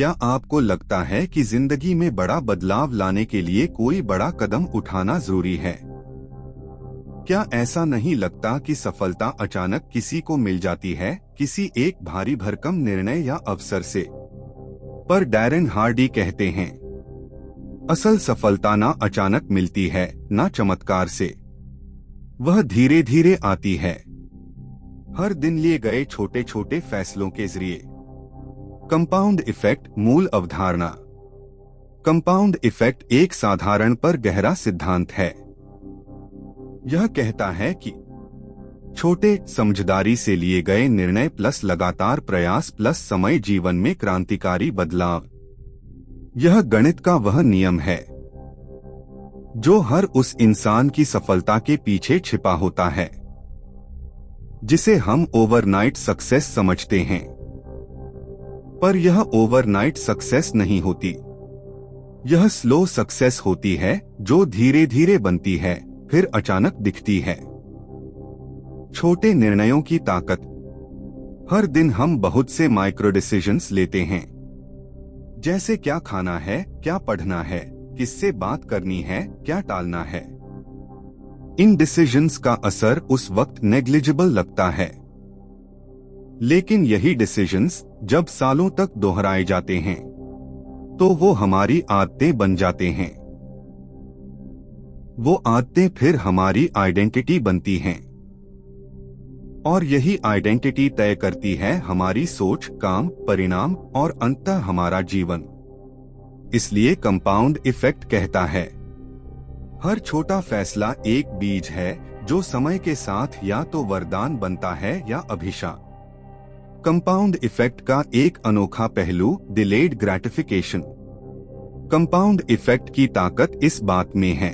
क्या आपको लगता है कि जिंदगी में बड़ा बदलाव लाने के लिए कोई बड़ा कदम उठाना जरूरी है? क्या ऐसा नहीं लगता कि सफलता अचानक किसी को मिल जाती है, किसी एक भारी भरकम निर्णय या अवसर से? पर डैरेन हार्डी कहते हैं, असल सफलता ना अचानक मिलती है, ना चमत्कार से। वह धीरे धीरे आती है, हर दिन लिए गए छोटे छोटे फैसलों के जरिए। कंपाउंड इफेक्ट मूल अवधारणा। कंपाउंड इफेक्ट एक साधारण पर गहरा सिद्धांत है। यह कहता है कि छोटे समझदारी से लिए गए निर्णय प्लस लगातार प्रयास प्लस समय जीवन में क्रांतिकारी बदलाव। यह गणित का वह नियम है जो हर उस इंसान की सफलता के पीछे छिपा होता है जिसे हम ओवरनाइट सक्सेस समझते हैं। पर यह ओवरनाइट सक्सेस नहीं होती, यह स्लो सक्सेस होती है जो धीरे धीरे बनती है, फिर अचानक दिखती है। छोटे निर्णयों की ताकत। हर दिन हम बहुत से माइक्रो डिसीजंस लेते हैं, जैसे क्या खाना है, क्या पढ़ना है, किससे बात करनी है, क्या टालना है। इन डिसीजंस का असर उस वक्त नेग्लिजिबल लगता है, लेकिन यही डिसीजंस जब सालों तक दोहराए जाते हैं तो वो हमारी आदतें बन जाते हैं। वो आदतें फिर हमारी आइडेंटिटी बनती हैं और यही आइडेंटिटी तय करती है हमारी सोच, काम, परिणाम और अंततः हमारा जीवन। इसलिए कंपाउंड इफेक्ट कहता है, हर छोटा फैसला एक बीज है जो समय के साथ या तो वरदान बनता है या अभिशाप। कंपाउंड इफेक्ट का एक अनोखा पहलू डिलेड ग्रेटिफिकेशन। कंपाउंड इफेक्ट की ताकत इस बात में है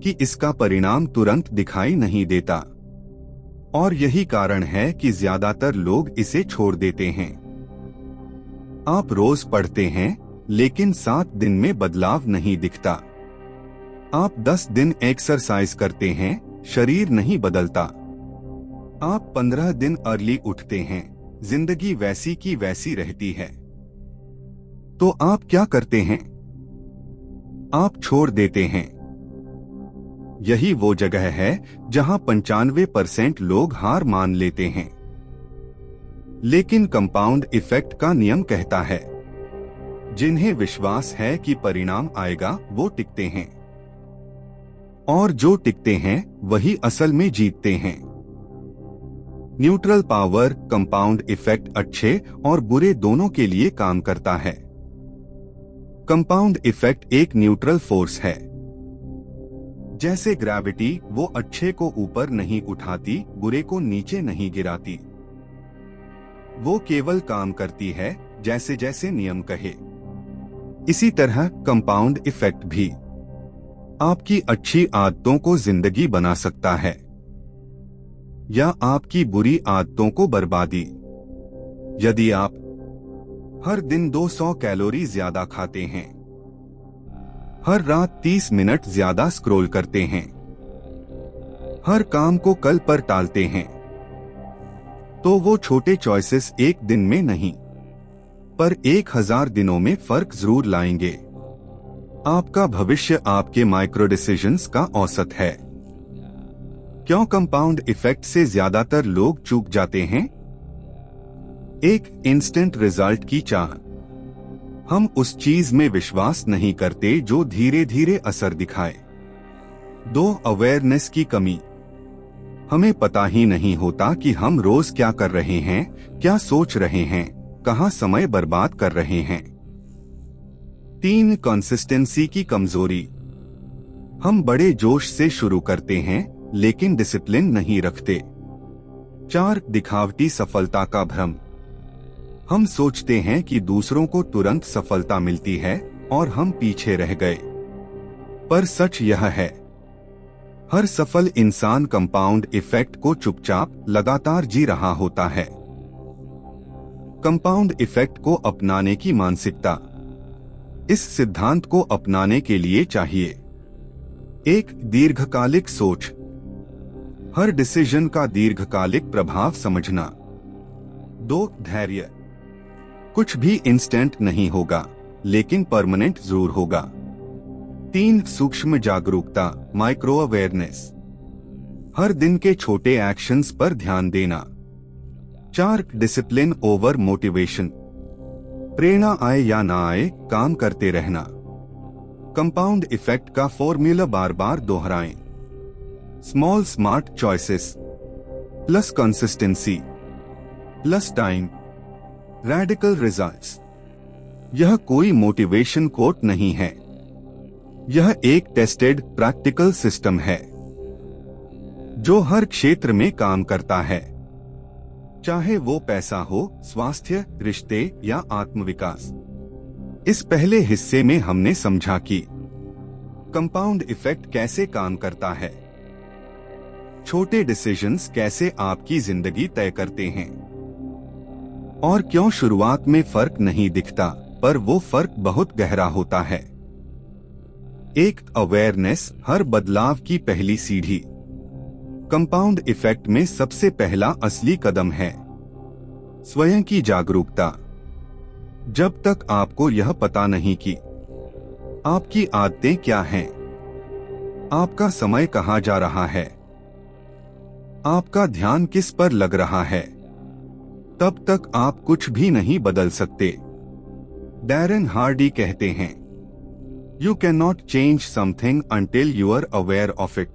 कि इसका परिणाम तुरंत दिखाई नहीं देता और यही कारण है कि ज्यादातर लोग इसे छोड़ देते हैं। आप रोज पढ़ते हैं लेकिन 7 दिन में बदलाव नहीं दिखता। आप 10 दिन एक्सरसाइज करते हैं, शरीर नहीं बदलता। आप 15 दिन अर्ली उठते हैं, जिंदगी वैसी की वैसी रहती है। तो आप क्या करते हैं? आप छोड़ देते हैं। यही वो जगह है जहां 95% लोग हार मान लेते हैं। लेकिन कंपाउंड इफेक्ट का नियम कहता है, जिन्हें विश्वास है कि परिणाम आएगा वो टिकते हैं, और जो टिकते हैं वही असल में जीतते हैं। Neutral power. कंपाउंड इफेक्ट अच्छे और बुरे दोनों के लिए काम करता है। कंपाउंड इफेक्ट एक न्यूट्रल फोर्स है। जैसे ग्रेविटी, वो अच्छे को ऊपर नहीं उठाती, बुरे को नीचे नहीं गिराती। वो केवल काम करती है जैसे जैसे नियम कहे। इसी तरह कंपाउंड इफेक्ट भी आपकी अच्छी आदतों को जिंदगी बना सकता है या आपकी बुरी आदतों को बर्बादी। यदि आप हर दिन 200 कैलोरी ज्यादा खाते हैं, हर रात 30 मिनट ज्यादा स्क्रॉल करते हैं, हर काम को कल पर टालते हैं, तो वो छोटे चॉइसेस एक दिन में नहीं पर 1000 दिनों में फर्क जरूर लाएंगे। आपका भविष्य आपके माइक्रो डिसीजंस का औसत है। क्यों कंपाउंड इफेक्ट से ज्यादातर लोग चूक जाते हैं? एक इंस्टेंट रिजल्ट की चाह। हम उस चीज में विश्वास नहीं करते जो धीरे धीरे असर दिखाए। 2 अवेयरनेस की कमी। हमें पता ही नहीं होता कि हम रोज क्या कर रहे हैं, क्या सोच रहे हैं, कहां समय बर्बाद कर रहे हैं। 3 कंसिस्टेंसी की कमजोरी। हम बड़े जोश से शुरू करते हैं लेकिन डिसिप्लिन नहीं रखते। 4 दिखावटी सफलता का भ्रम। हम सोचते हैं कि दूसरों को तुरंत सफलता मिलती है और हम पीछे रह गए। पर सच यह है, हर सफल इंसान कंपाउंड इफेक्ट को चुपचाप लगातार जी रहा होता है। कंपाउंड इफेक्ट को अपनाने की मानसिकता। इस सिद्धांत को अपनाने के लिए चाहिए 1 दीर्घकालिक सोच। हर डिसीजन का दीर्घकालिक प्रभाव समझना। 2 धैर्य। कुछ भी इंस्टेंट नहीं होगा, लेकिन परमानेंट जरूर होगा। 3 सूक्ष्म जागरूकता, माइक्रो अवेयरनेस। हर दिन के छोटे एक्शंस पर ध्यान देना। 4 डिसिप्लिन ओवर मोटिवेशन। प्रेरणा आए या ना आए, काम करते रहना। कंपाउंड इफेक्ट का फॉर्मूला बार बार दोहराएं। Small smart choices plus consistency plus time, radical results. यह कोई मोटिवेशन कोट नहीं है, यह एक टेस्टेड प्रैक्टिकल सिस्टम है जो हर क्षेत्र में काम करता है, चाहे वो पैसा हो, स्वास्थ्य, रिश्ते या आत्मविकास। इस पहले हिस्से में हमने समझा कि कंपाउंड इफेक्ट कैसे काम करता है, छोटे डिसीजंस कैसे आपकी जिंदगी तय करते हैं, और क्यों शुरुआत में फर्क नहीं दिखता पर वो फर्क बहुत गहरा होता है। एक अवेयरनेस हर बदलाव की पहली सीढ़ी। कंपाउंड इफेक्ट में सबसे पहला असली कदम है स्वयं की जागरूकता। जब तक आपको यह पता नहीं कि आपकी आदतें क्या हैं, आपका समय कहाँ जा रहा है, आपका ध्यान किस पर लग रहा है, तब तक आप कुछ भी नहीं बदल सकते। डैरेन हार्डी कहते हैं, you can not change something until you are aware of it.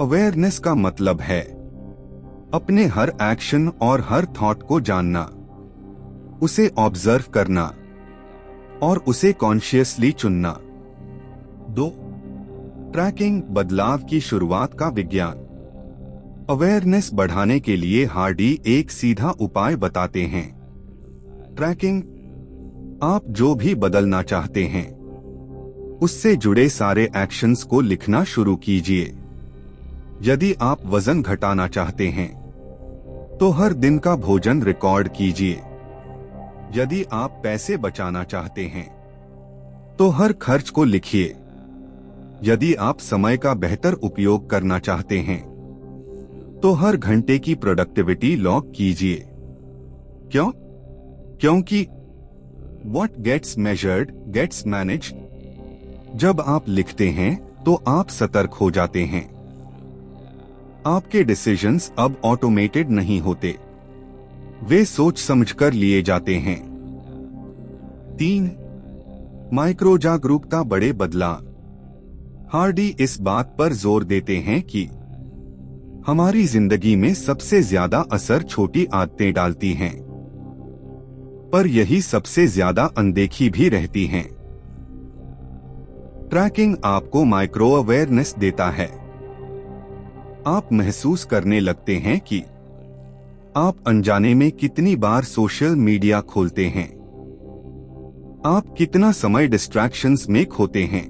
Awareness का मतलब है अपने हर एक्शन और हर थॉट को जानना, उसे ऑब्जर्व करना और उसे कॉन्शियसली चुनना। 2. ट्रैकिंग, बदलाव की शुरुआत का विज्ञान। अवेयरनेस बढ़ाने के लिए हार्डी एक सीधा उपाय बताते हैं, ट्रैकिंग। आप जो भी बदलना चाहते हैं उससे जुड़े सारे एक्शंस को लिखना शुरू कीजिए। यदि आप वजन घटाना चाहते हैं तो हर दिन का भोजन रिकॉर्ड कीजिए। यदि आप पैसे बचाना चाहते हैं तो हर खर्च को लिखिए। यदि आप समय का बेहतर उपयोग करना चाहते हैं तो हर घंटे की प्रोडक्टिविटी लॉग कीजिए। क्यों? क्योंकि What gets measured gets managed। जब आप लिखते हैं तो आप सतर्क हो जाते हैं। आपके डिसीजंस अब ऑटोमेटेड नहीं होते, वे सोच समझकर लिए जाते हैं। 3. माइक्रो जागरूकता, बड़े बदलाव। हार्डी इस बात पर जोर देते हैं कि हमारी जिंदगी में सबसे ज्यादा असर छोटी आदतें डालती हैं, पर यही सबसे ज्यादा अनदेखी भी रहती हैं। ट्रैकिंग आपको माइक्रो अवेयरनेस देता है। आप महसूस करने लगते हैं कि आप अनजाने में कितनी बार सोशल मीडिया खोलते हैं, आप कितना समय डिस्ट्रैक्शंस में खोते हैं,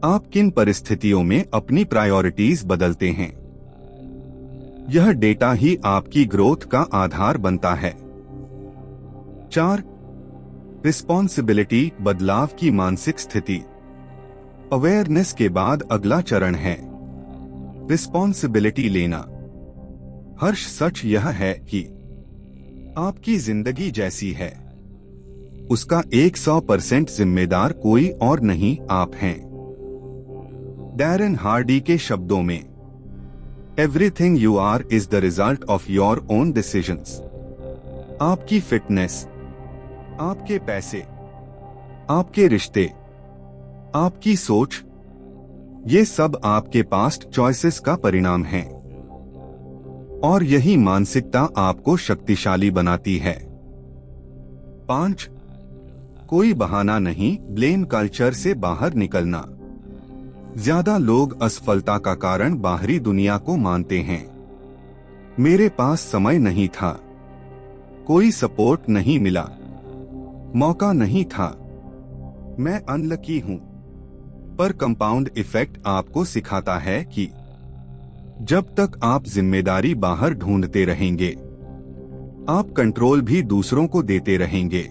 आप किन परिस्थितियों में अपनी प्रायोरिटीज बदलते हैं। यह डेटा ही आपकी ग्रोथ का आधार बनता है। 4. रिस्पॉन्सिबिलिटी, बदलाव की मानसिक स्थिति। अवेयरनेस के बाद अगला चरण है रिस्पॉन्सिबिलिटी लेना। हर्ष, सच यह है कि आपकी जिंदगी जैसी है उसका 100% जिम्मेदार कोई और नहीं, आप हैं। डैरेन हार्डी के शब्दों में, everything you are is the result of your own decisions. आपकी फिटनेस, आपके पैसे, आपके रिश्ते, आपकी सोच, ये सब आपके पास्ट चॉइसेस का परिणाम है। और यही मानसिकता आपको शक्तिशाली बनाती है। 5. कोई बहाना नहीं, ब्लेम कल्चर से बाहर निकलना। ज्यादा लोग असफलता का कारण बाहरी दुनिया को मानते हैं। मेरे पास समय नहीं था, कोई सपोर्ट नहीं मिला, मौका नहीं था, मैं अनलकी हूं। पर कंपाउंड इफेक्ट आपको सिखाता है कि जब तक आप जिम्मेदारी बाहर ढूंढते रहेंगे, आप कंट्रोल भी दूसरों को देते रहेंगे।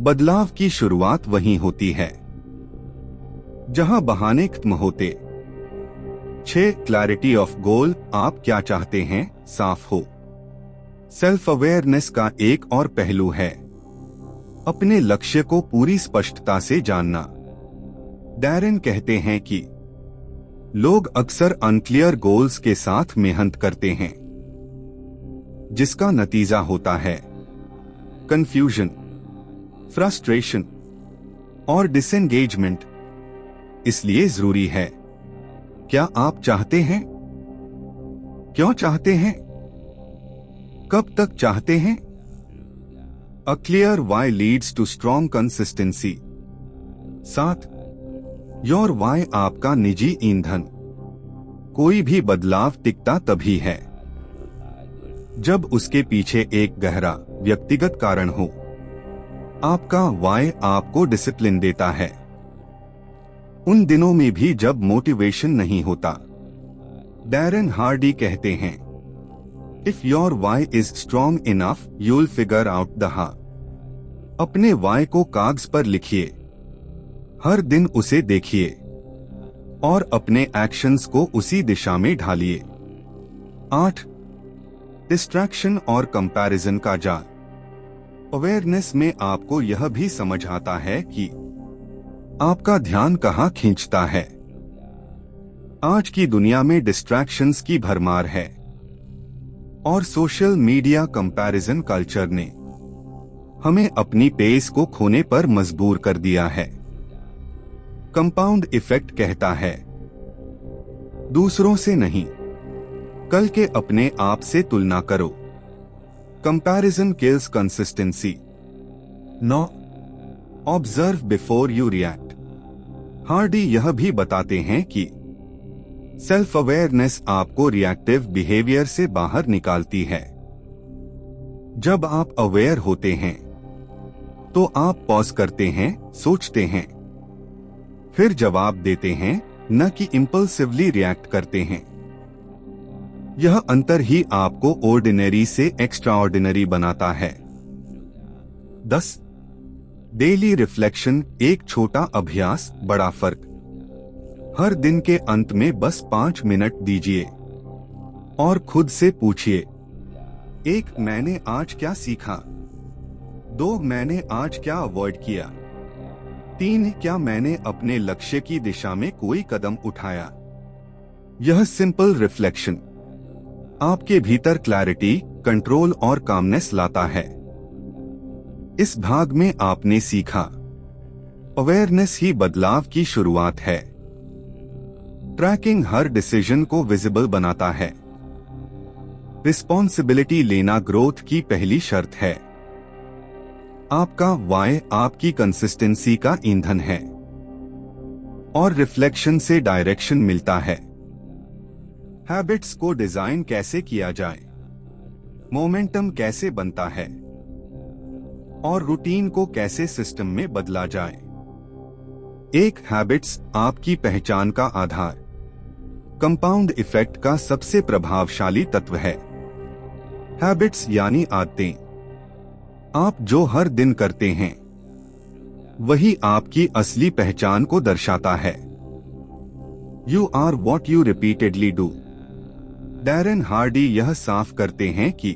बदलाव की शुरुआत वहीं होती है जहां बहाने खत्म होते। 6. क्लैरिटी ऑफ गोल, आप क्या चाहते हैं, साफ हो। सेल्फ अवेयरनेस का एक और पहलू है अपने लक्ष्य को पूरी स्पष्टता से जानना। डैरेन कहते हैं कि लोग अक्सर अनक्लियर गोल्स के साथ मेहनत करते हैं, जिसका नतीजा होता है कंफ्यूजन, फ्रस्ट्रेशन और डिसएंगेजमेंट। इसलिए जरूरी है, क्या आप चाहते हैं? क्यों चाहते हैं? कब तक चाहते हैं? A clear why leads to strong consistency. 7. Your why आपका निजी ईंधन। कोई भी बदलाव टिकता तभी है जब उसके पीछे एक गहरा व्यक्तिगत कारण हो। आपका वाई आपको डिसिप्लिन देता है उन दिनों में भी जब मोटिवेशन नहीं होता। डैरेन हार्डी कहते हैं, if your why is strong enough you'll figure out the how. अपने वाई को कागज पर लिखिए, हर दिन उसे देखिए और अपने एक्शंस को उसी दिशा में ढालिए। 8. डिस्ट्रैक्शन और कंपैरिजन का जाल। अवेयरनेस में आपको यह भी समझ आता है कि आपका ध्यान कहाँ खींचता है। आज की दुनिया में डिस्ट्रैक्शंस की भरमार है और सोशल मीडिया कंपैरिजन कल्चर ने हमें अपनी पेस को खोने पर मजबूर कर दिया है। कंपाउंड इफेक्ट कहता है, दूसरों से नहीं, कल के अपने आप से तुलना करो। Comparison kills consistency. 9. Observe before you react. Hardy यह भी बताते हैं कि सेल्फ अवेयरनेस आपको रिएक्टिव बिहेवियर से बाहर निकालती है। जब आप अवेयर होते हैं तो आप पॉज करते हैं, सोचते हैं, फिर जवाब देते हैं, न कि इंपल्सिवली रिएक्ट करते हैं। यह अंतर ही आपको ऑर्डिनरी से एक्स्ट्राऑर्डिनरी बनाता है। 10. Daily reflection. एक छोटा अभ्यास, बड़ा फर्क। हर दिन के अंत में बस 5 मिनट दीजिए और खुद से पूछिए, 1. मैंने आज क्या सीखा? 2. मैंने आज क्या अवॉइड किया? 3. क्या मैंने अपने लक्ष्य की दिशा में कोई कदम उठाया? यह सिंपल रिफ्लेक्शन आपके भीतर क्लैरिटी, कंट्रोल और कामनेस लाता है। इस भाग में आपने सीखा, अवेयरनेस ही बदलाव की शुरुआत है। ट्रैकिंग हर डिसीजन को विजिबल बनाता है। रिस्पॉन्सिबिलिटी लेना ग्रोथ की पहली शर्त है। आपका वाई आपकी कंसिस्टेंसी का ईंधन है और रिफ्लेक्शन से डायरेक्शन मिलता है। हैबिट्स को डिजाइन कैसे किया जाए, मोमेंटम कैसे बनता है और रूटीन को कैसे सिस्टम में बदला जाए। एक हैबिट्स आपकी पहचान का आधार, कंपाउंड इफेक्ट का सबसे प्रभावशाली तत्व है। हैबिट्स यानी आदतें। आप जो हर दिन करते हैं वही आपकी असली पहचान को दर्शाता है। You are what you repeatedly do. Darren Hardy यह साफ करते हैं कि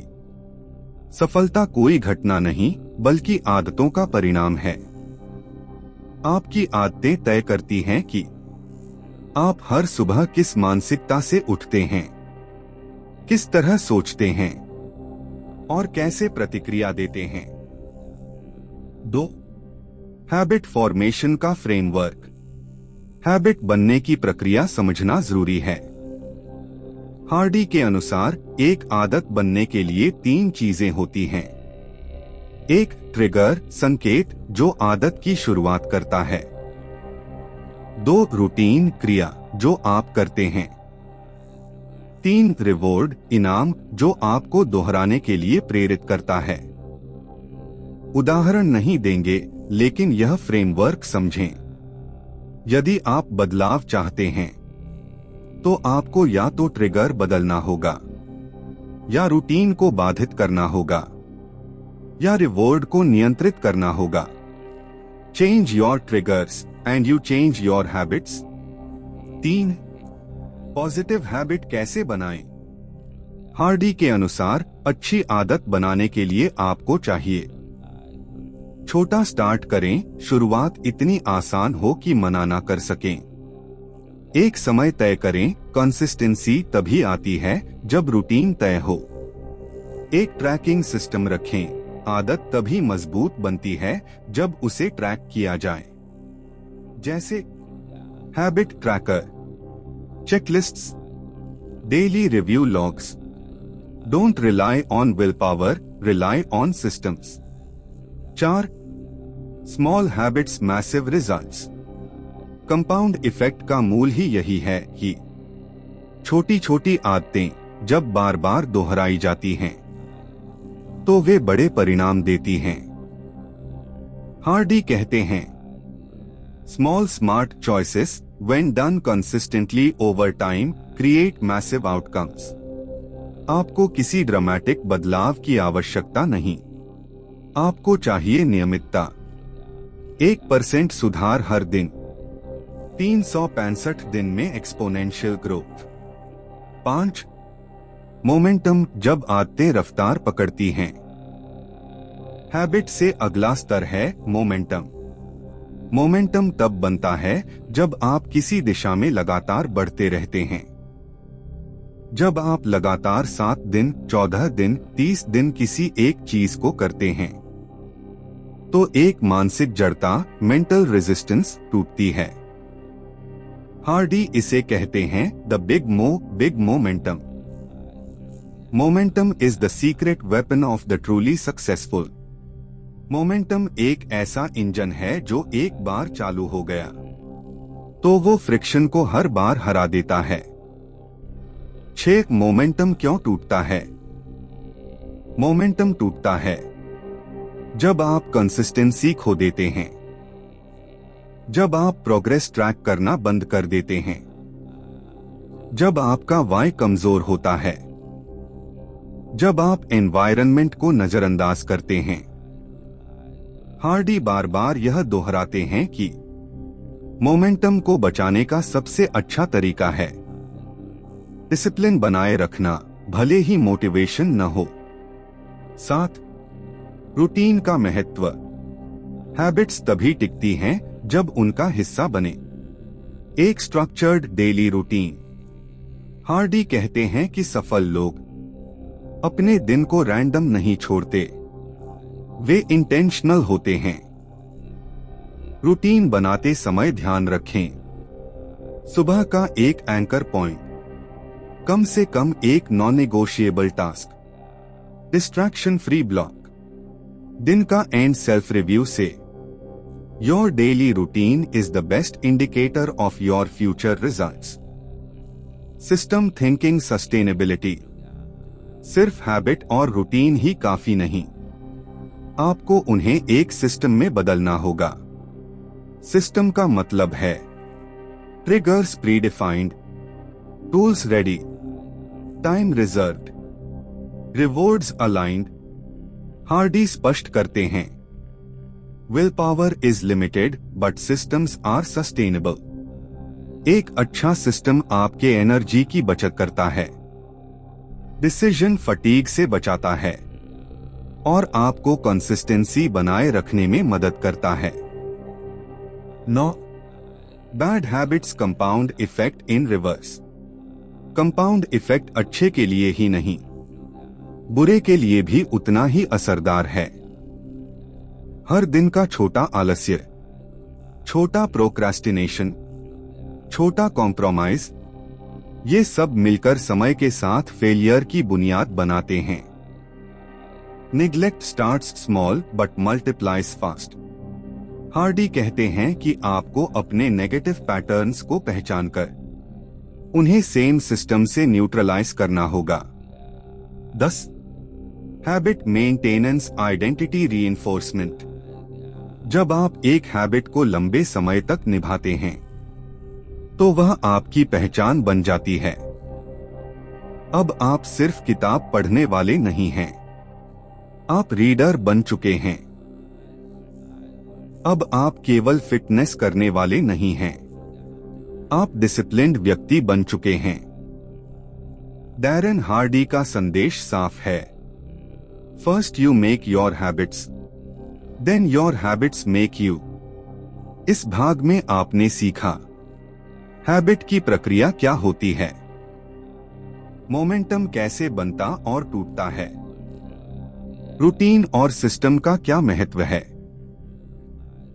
सफलता कोई घटना नहीं बल्कि आदतों का परिणाम है। आपकी आदतें तय करती हैं कि आप हर सुबह किस मानसिकता से उठते हैं, किस तरह सोचते हैं और कैसे प्रतिक्रिया देते हैं। 2. हैबिट फॉर्मेशन का फ्रेमवर्क। हैबिट बनने की प्रक्रिया समझना जरूरी है। हार्डी के अनुसार एक आदत बनने के लिए 3 चीजें होती हैं। 1. ट्रिगर, संकेत जो आदत की शुरुआत करता है। 2. रूटीन, क्रिया जो आप करते हैं। 3. रिवॉर्ड, इनाम जो आपको दोहराने के लिए प्रेरित करता है। उदाहरण नहीं देंगे, लेकिन यह फ्रेमवर्क समझें। यदि आप बदलाव चाहते हैं तो आपको या तो ट्रिगर बदलना होगा, या रूटीन को बाधित करना होगा, या रिवॉर्ड को नियंत्रित करना होगा। Change your triggers and you change your habits. 3. Positive habit कैसे बनाएं? हार्डी के अनुसार अच्छी आदत बनाने के लिए आपको चाहिए छोटा स्टार्ट करें, शुरुआत इतनी आसान हो कि मना ना कर सकें। एक समय तय करें, कंसिस्टेंसी तभी आती है जब रूटीन तय हो। एक ट्रैकिंग सिस्टम रखें, आदत तभी मजबूत बनती है जब उसे ट्रैक किया जाए। जैसे habit tracker, checklists, daily review logs. Don't rely on will power, rely on systems. 4. Small habits massive results. Compound effect का मूल ही यही है कि छोटी छोटी आदतें जब बार बार दोहराई जाती हैं तो वे बड़े परिणाम देती हैं। हार्डी कहते हैं, small smart choices when done consistently over time create massive outcomes. आपको किसी ड्रामेटिक बदलाव की आवश्यकता नहीं, आपको चाहिए नियमितता। 1% सुधार हर दिन, 365 दिन में एक्सपोनेंशियल ग्रोथ। 5. मोमेंटम, जब आदतें रफ्तार पकड़ती हैं। हैबिट से अगला स्तर है मोमेंटम। मोमेंटम तब बनता है जब आप किसी दिशा में लगातार बढ़ते रहते हैं। जब आप लगातार 7 दिन, 14 दिन, 30 दिन किसी एक चीज को करते हैं तो एक मानसिक जड़ता, मेंटल रेजिस्टेंस टूटती है। हार्डी इसे कहते हैं the big momentum. Momentum is the secret weapon of the truly successful. Momentum एक ऐसा इंजन है जो एक बार चालू हो गया तो वो फ्रिक्शन को हर बार हरा देता है। 6. मोमेंटम क्यों टूटता है? मोमेंटम टूटता है जब आप कंसिस्टेंसी खो देते हैं, जब आप प्रोग्रेस ट्रैक करना बंद कर देते हैं, जब आपका वाई कमजोर होता है, जब आप एनवायरनमेंट को नजरअंदाज करते हैं। हार्डी बार बार यह दोहराते हैं कि मोमेंटम को बचाने का सबसे अच्छा तरीका है डिसिप्लिन बनाए रखना, भले ही मोटिवेशन न हो। 7. रूटीन का महत्व। हैबिट्स तभी टिकती हैं जब उनका हिस्सा बने। एक स्ट्रक्चर्ड डेली रूटीन। हार्डी कहते हैं कि सफल लोग अपने दिन को रैंडम नहीं छोड़ते, वे इंटेंशनल होते हैं। रूटीन बनाते समय ध्यान रखें, सुबह का एक एंकर पॉइंट, कम से कम एक non negotiable task, distraction free block, दिन का एंड सेल्फ रिव्यू से। Your daily routine is the best indicator of your future results. System thinking sustainability. सिर्फ हैबिट और रूटीन ही काफी नहीं, आपको उन्हें एक सिस्टम में बदलना होगा। सिस्टम का मतलब है triggers predefined, tools ready, time reserved, rewards aligned. Hardy स्पष्ट करते हैं, willpower is limited but systems are sustainable. एक अच्छा सिस्टम आपके एनर्जी की बचत करता है, डिसीजन फटीग से बचाता है और आपको कंसिस्टेंसी बनाए रखने में मदद करता है। 9. Bad habits compound effect in reverse. Compound effect अच्छे के लिए ही नहीं, बुरे के लिए भी उतना ही असरदार है। हर दिन का छोटा आलस्य, छोटा प्रोक्रास्टिनेशन, छोटा कॉम्प्रोमाइज, ये सब मिलकर समय के साथ फेलियर की बुनियाद बनाते हैं। Neglect starts small but multiplies fast. Hardy कहते हैं कि आपको अपने नेगेटिव पैटर्न्स को पहचानकर उन्हें सेम सिस्टम से न्यूट्रलाइज करना होगा। 10. Habit maintenance identity reinforcement. जब आप एक हैबिट को लंबे समय तक निभाते हैं तो वह आपकी पहचान बन जाती है। अब आप सिर्फ किताब पढ़ने वाले नहीं हैं, आप रीडर बन चुके हैं। अब आप केवल फिटनेस करने वाले नहीं हैं, आप डिसिप्लिन्ड व्यक्ति बन चुके हैं। डैरेन हार्डी का संदेश साफ है। First you make your habits, then your habits make you. इस भाग में आपने सीखा हैबिट की प्रक्रिया क्या होती है, मोमेंटम कैसे बनता और टूटता है, रूटीन और सिस्टम का क्या महत्व है,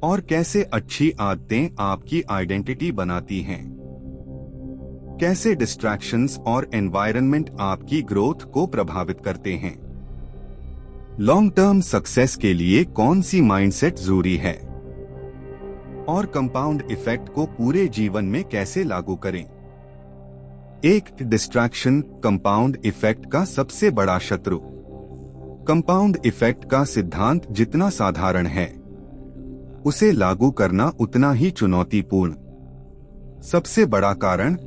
और कैसे अच्छी आदतें आपकी आइडेंटिटी बनाती हैं, कैसे डिस्ट्रैक्शंस और एनवायरनमेंट आपकी ग्रोथ को प्रभावित करते हैं, लॉन्ग टर्म सक्सेस के लिए कौन सी माइंडसेट जरूरी है, और कंपाउंड इफेक्ट को पूरे जीवन में कैसे लागू करें। एक डिस्ट्रैक्शन कंपाउंड इफेक्ट का सबसे बड़ा शत्रु। कंपाउंड इफेक्ट का सिद्धांत जितना साधारण है, उसे लागू करना उतना ही चुनौतीपूर्ण। सबसे बड़ा कारण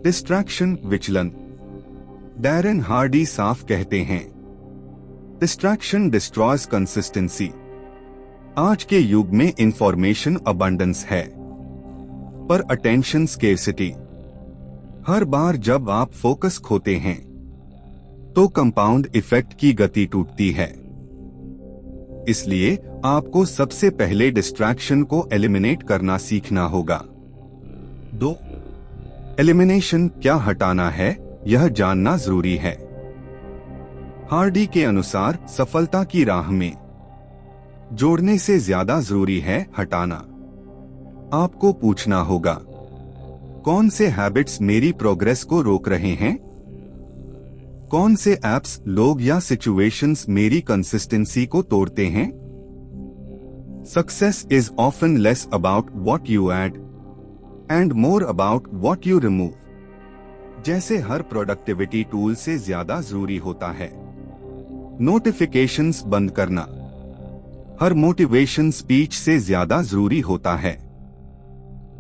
डिस्ट्रैक्शन विचलन। डैरेन हार्डी साफ कहते हैं, डिस्ट्रैक्शन डिस्ट्रॉयज कंसिस्टेंसी। आज के युग में इंफॉर्मेशन अबंडेंस है, पर अटेंशन स्केर्सिटी। हर बार जब आप फोकस खोते हैं तो कंपाउंड इफेक्ट की गति टूटती है। इसलिए आपको सबसे पहले डिस्ट्रैक्शन को एलिमिनेट करना सीखना होगा। 2. एलिमिनेशन क्या हटाना है, यह जानना जरूरी है। हार्डी के अनुसार सफलता की राह में जोड़ने से ज्यादा जरूरी है हटाना। आपको पूछना होगा, कौन से हैबिट्स मेरी प्रोग्रेस को रोक रहे हैं? कौन से एप्स, लोग या सिचुएशंस मेरी कंसिस्टेंसी को तोड़ते हैं? Success is often less about what you add and more about what you remove. जैसे हर प्रोडक्टिविटी टूल से ज्यादा जरूरी होता है नोटिफिकेशंस बंद करना, हर मोटिवेशन स्पीच से ज्यादा जरूरी होता है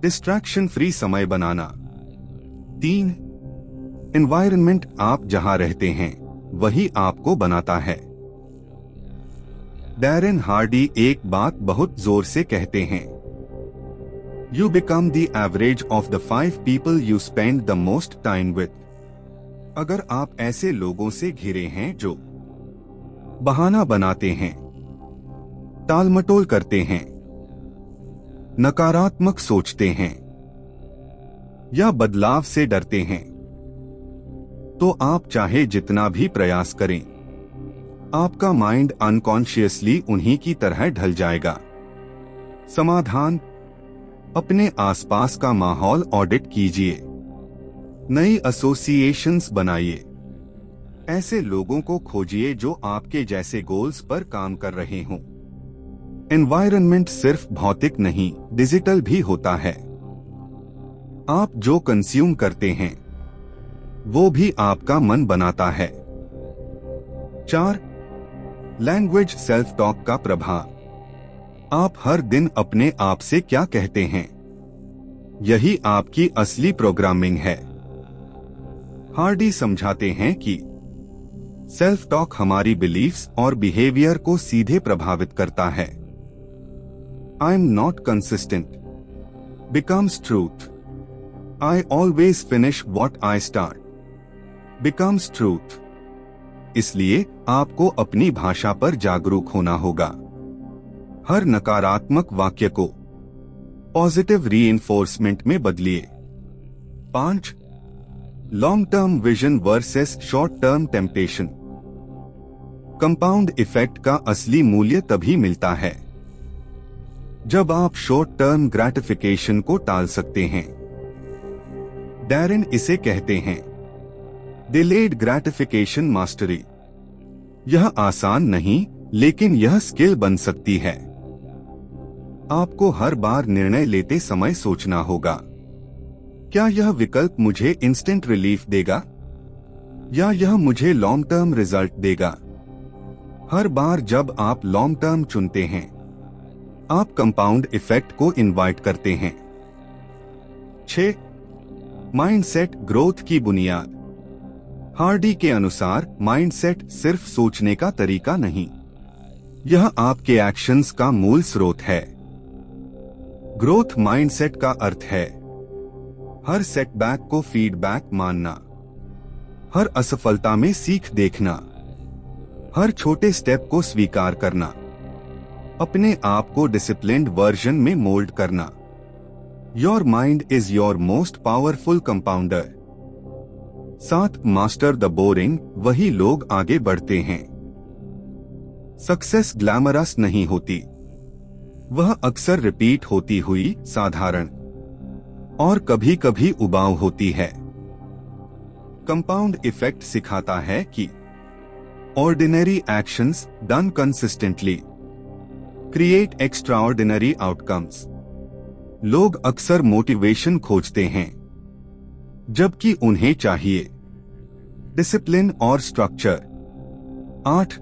डिस्ट्रैक्शन फ्री समय बनाना। 3. एनवायरनमेंट, आप जहां रहते हैं वही आपको बनाता है। डैरेन हार्डी एक बात बहुत जोर से कहते हैं, you become the average of the 5 people you spend the most time with. अगर आप ऐसे लोगों से घिरे हैं जो बहाना बनाते हैं, टालमटोल करते हैं, नकारात्मक सोचते हैं या बदलाव से डरते हैं, तो आप चाहे जितना भी प्रयास करें, आपका माइंड अनकॉन्शियसली उन्हीं की तरह ढल जाएगा। समाधान, अपने आसपास का माहौल ऑडिट कीजिए, नई एसोसिएशंस बनाइए, ऐसे लोगों को खोजिए जो आपके जैसे गोल्स पर काम कर रहे हों। एनवायरनमेंट सिर्फ भौतिक नहीं, डिजिटल भी होता है। आप जो कंज्यूम करते हैं वो भी आपका मन बनाता है। 4. लैंग्वेज सेल्फ टॉक का प्रभाव। आप हर दिन अपने आप से क्या कहते हैं, यही आपकी असली प्रोग्रामिंग है। हार्डी समझाते हैं कि सेल्फ टॉक हमारी बिलीफ्स और बिहेवियर को सीधे प्रभावित करता है। I am not consistent becomes truth. I always finish what I start becomes truth. इसलिए आपको अपनी भाषा पर जागरूक होना होगा। हर नकारात्मक वाक्य को पॉजिटिव रीइंफोर्समेंट में बदलिए। 5. Long term vision versus short term temptation. Compound effect का असली मूल्य तभी मिलता है जब आप शॉर्ट टर्म ग्रेटिफिकेशन को टाल सकते हैं। डैरेन इसे कहते हैं डिलेड ग्रेटिफिकेशन मास्टरी। यह आसान नहीं, लेकिन यह स्किल बन सकती है। आपको हर बार निर्णय लेते समय सोचना होगा, क्या यह विकल्प मुझे इंस्टेंट रिलीफ देगा या यह मुझे लॉन्ग टर्म रिजल्ट देगा। हर बार जब आप लॉन्ग टर्म चुनते हैं, आप कंपाउंड इफेक्ट को इनवाइट करते हैं। 6. माइंडसेट ग्रोथ की बुनियाद। हार्डी के अनुसार माइंडसेट सिर्फ सोचने का तरीका नहीं, यह आपके एक्शंस का मूल स्रोत है। ग्रोथ माइंडसेट का अर्थ है हर सेटबैक को फीडबैक मानना, हर असफलता में सीख देखना, हर छोटे स्टेप को स्वीकार करना, अपने आप को डिसिप्लिन्ड वर्जन में मोल्ड करना। Your mind is your most powerful compounder. 7. Master the boring, वही लोग आगे बढ़ते हैं। सक्सेस ग्लैमरस नहीं होती, वह अक्सर रिपीट होती हुई साधारण और कभी कभी उबाऊ होती है। कंपाउंड इफेक्ट सिखाता है कि ordinary actions done consistently create extraordinary outcomes. लोग अक्सर मोटिवेशन खोजते हैं, जबकि उन्हें चाहिए डिसिप्लिन और structure. 8.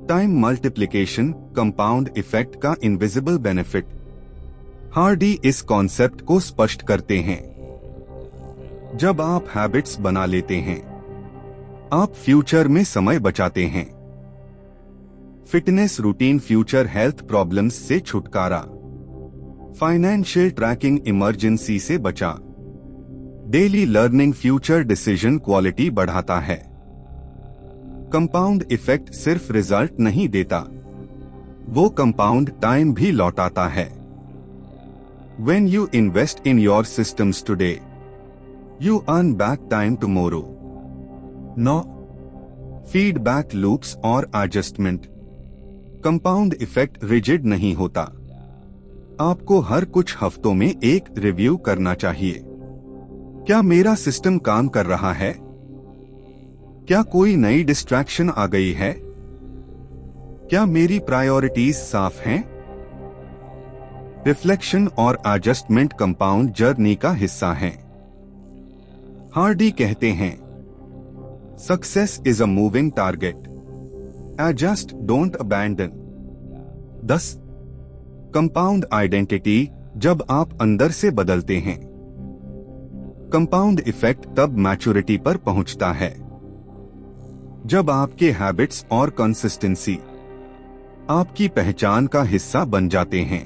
Time multiplication, compound effect का इनविजिबल बेनिफिट। हार्डी इस कॉन्सेप्ट को स्पष्ट करते हैं। जब आप हैबिट्स बना लेते हैं, आप फ्यूचर में समय बचाते हैं। Fitness routine, future health problems से छुटकारा, फाइनेंशियल ट्रैकिंग, इमरजेंसी से बचा, daily learning, future decision quality बढ़ाता है। कंपाउंड इफेक्ट सिर्फ रिजल्ट नहीं देता, वो कंपाउंड टाइम भी लौटाता है। When you invest in your systems today, you earn back time tomorrow. 9. Feedback loops और एडजस्टमेंट। कंपाउंड इफेक्ट रिजिड नहीं होता, आपको हर कुछ हफ्तों में एक रिव्यू करना चाहिए। क्या मेरा सिस्टम काम कर रहा है? क्या कोई नई डिस्ट्रैक्शन आ गई है? क्या मेरी प्रायोरिटीज साफ हैं? रिफ्लेक्शन और एडजस्टमेंट कंपाउंड जर्नी का हिस्सा हैं। हार्डी कहते हैं, success is a moving target, adjust don't abandon. 10. Compound identity, जब आप अंदर से बदलते हैं। कंपाउंड इफेक्ट तब मैच्योरिटी पर पहुंचता है जब आपके हैबिट्स और कंसिस्टेंसी आपकी पहचान का हिस्सा बन जाते हैं।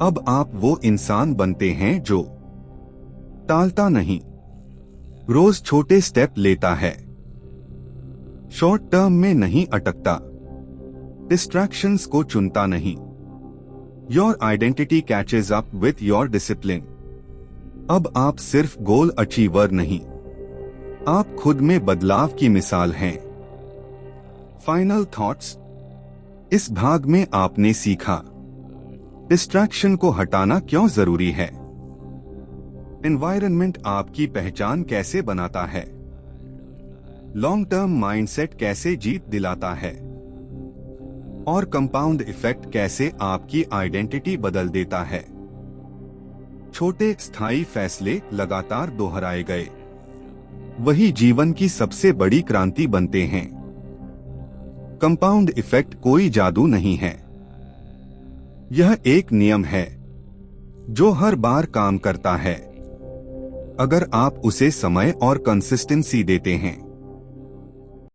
अब आप वो इंसान बनते हैं जो टालता नहीं, रोज छोटे स्टेप लेता है, शॉर्ट टर्म में नहीं अटकता, डिस्ट्रैक्शंस को चुनता नहीं। Your identity catches up with your discipline. अब आप सिर्फ गोल अचीवर नहीं, आप खुद में बदलाव की मिसाल हैं। Final thoughts. इस भाग में आपने सीखा डिस्ट्रैक्शन को हटाना क्यों जरूरी है, एनवायरनमेंट आपकी पहचान कैसे बनाता है, लॉन्ग टर्म माइंडसेट कैसे जीत दिलाता है, और कंपाउंड इफेक्ट कैसे आपकी आइडेंटिटी बदल देता है। छोटे स्थायी फैसले लगातार दोहराए गए, वही जीवन की सबसे बड़ी क्रांति बनते हैं। कंपाउंड इफेक्ट कोई जादू नहीं है, यह एक नियम है जो हर बार काम करता है अगर आप उसे समय और कंसिस्टेंसी देते हैं।